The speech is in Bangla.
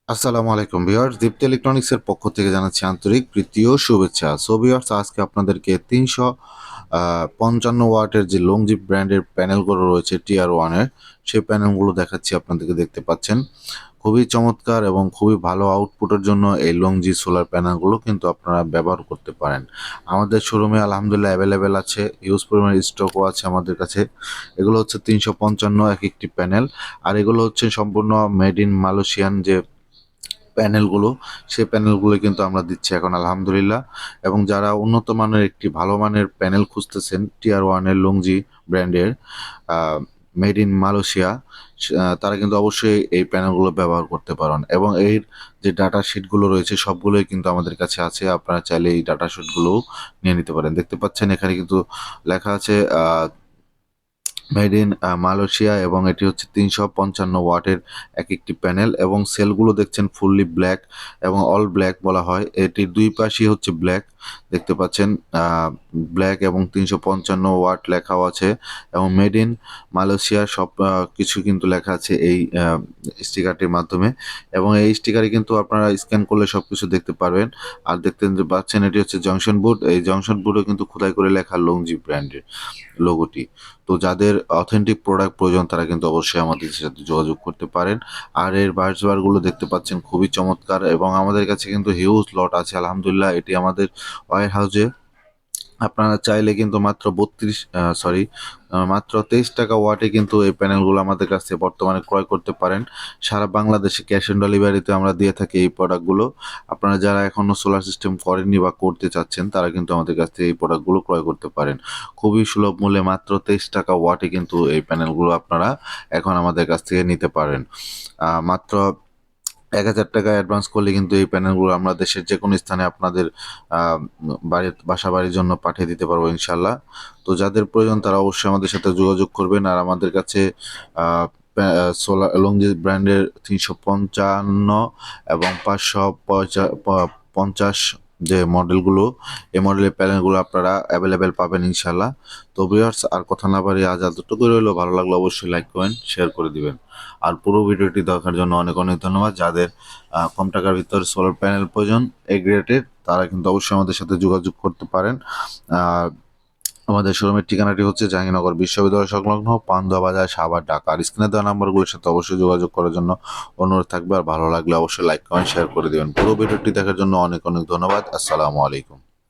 আসসালামু আলাইকুম ভিউয়ার্স, দীপ্তি ইলেকট্রনিক্সের পক্ষ থেকে জানাচ্ছি আন্তরিক প্রীতি ও শুভেচ্ছা। সো ভিউয়ার্স, আজকে আপনাদেরকে 355 ওয়াটের যে লংজিপ ব্র্যান্ডের প্যানেলগুলো রয়েছে টিআর ওয়ানের, সেই প্যানেলগুলো দেখাচ্ছি। আপনাদেরকে দেখতে পাচ্ছেন খুবই চমৎকার এবং খুবই ভালো আউটপুটের জন্য এই লংজি সোলার প্যানেলগুলো কিন্তু আপনারা ব্যবহার করতে পারেন। আমাদের শোরুমে আলহামদুলিল্লাহ অ্যাভেলেবেল আছে, হিউজ পরিমাণে স্টকও আছে আমাদের কাছে। এগুলো হচ্ছে 355 এক একটি প্যানেল, আর এগুলো হচ্ছে সম্পূর্ণ মেড ইন মালয়েশিয়ান যে প্যানেলগুলো, সেই প্যানেলগুলো কিন্তু আমরা দিচ্ছি এখন আলহামদুলিল্লাহ। এবং যারা উন্নত মানের একটি ভালো মানের প্যানেল খুঁজতেছেন টিআর ওয়ানের লংজি ব্র্যান্ডের মেড ইন মালয়েশিয়া, তারা কিন্তু অবশ্যই এই প্যানেলগুলো ব্যবহার করতে পারেন। এবং এর যে ডাটা শিটগুলো রয়েছে সবগুলোই কিন্তু আমাদের কাছে আছে, আপনারা চাইলে এই ডাটা শিটগুলোও নিয়ে নিতে পারেন। দেখতে পাচ্ছেন এখানে কিন্তু লেখা আছে মেড ইন মালয়েশিয়া, এবং এটি হচ্ছে 355 ওয়াটের এক একটি প্যানেল, এবং সেলগুলো দেখছেন ফুললি ব্ল্যাক এবং অল ব্ল্যাক বলা হয়। এটির দুই পাশই হচ্ছে ব্ল্যাক, দেখতে পাচ্ছেন ব্ল্যাক এবং 355 ওয়াট লেখাও আছে, এবং মেড ইন মালয়েশিয়া সব কিছু কিন্তু লেখা আছে এই স্টিকারটির মাধ্যমে। এবং এই স্টিকারে কিন্তু আপনারা স্ক্যান করলে সব কিছু দেখতে পারবেন। আর দেখতে পাচ্ছেন এটি হচ্ছে জংশন বোর্ড, এই জংশন বোর্ডও কিন্তু খোদাই করে লেখা লংজি ব্র্যান্ডের লোগোটি। তো যাদের অথেন্টিক প্রোডাক্ট প্রয়োজন তারা কিন্তু অবশ্যই আমাদের সাথে যোগাযোগ করতে পারেন। আর এর বার্স বারগুলো দেখতে পাচ্ছেন খুবই চমৎকার, এবং আমাদের কাছে কিন্তু হিউজ লট আছে আলহামদুলিল্লাহ। এটি আমাদের ওয়্যার হাউসে। আপনারা চাইলে কিন্তু মাত্র 23 টাকা ওয়াটে কিন্তু এই প্যানেলগুলো আমাদের কাছ থেকে বর্তমানে ক্রয় করতে পারেন। সারা বাংলাদেশে ক্যাশ অন ডেলিভারিতে আমরা দিয়ে থাকি এই প্রোডাক্টগুলো। আপনারা যারা এখনও সোলার সিস্টেম করেননি বা করতে চাচ্ছেন তারা কিন্তু আমাদের কাছ থেকে এই প্রোডাক্টগুলো ক্রয় করতে পারেন খুবই সুলভ মূল্যে। মাত্র 23 টাকা ওয়াটে কিন্তু এই প্যানেলগুলো আপনারা এখন আমাদের কাছ থেকে নিতে পারেন। মাত্র 1,000 টাকা অ্যাডভান্স করলে কিন্তু এই প্যানেলগুলো আমরা দেশের যে কোনো স্থানে আপনাদের বাসা বাড়ির জন্য পাঠিয়ে দিতে পারবো ইনশাল্লাহ। তো যাদের প্রয়োজন তারা অবশ্যই আমাদের সাথে যোগাযোগ করবেন। আর আমাদের কাছে সোলার লংজি ব্র্যান্ডের 355 এবং 550 যে মডেলগুলো, এই মডেলের প্যানেলগুলো আপনারা অ্যাভেলেবেল পাবেন ইনশাল্লাহ। তো ভিউয়ার্স, আর কথা না বাড়িয়ে আজ এতটুকু রইলো। ভালো লাগলো অবশ্যই লাইক করেন, শেয়ার করে দিবেন। আর পুরো ভিডিওটি দেখার জন্য অনেক অনেক ধন্যবাদ। যাদের কম টাকার ভিতরে সোলার প্যানেল প্রয়োজন এই গ্রেডের, তারা কিন্তু অবশ্যই আমাদের সাথে যোগাযোগ করতে পারেন। আর আমাদের শোরুমের ঠিকানাটি হচ্ছে জাহাঙ্গীরনগর বিশ্ববিদ্যালয় সংলগ্ন পান্ডুয়া বাজার, সাভার, ঢাকা। আর স্ক্রিনে দেওয়া নাম্বারগুলোর সাথে অবশ্যই যোগাযোগ করার জন্য অনুরোধ থাকবে। আর ভালো লাগলে অবশ্যই লাইক কমেন্ট শেয়ার করে দেবেন। পুরো ভিডিওটি দেখার জন্য অনেক অনেক ধন্যবাদ। আসসালামু আলাইকুম।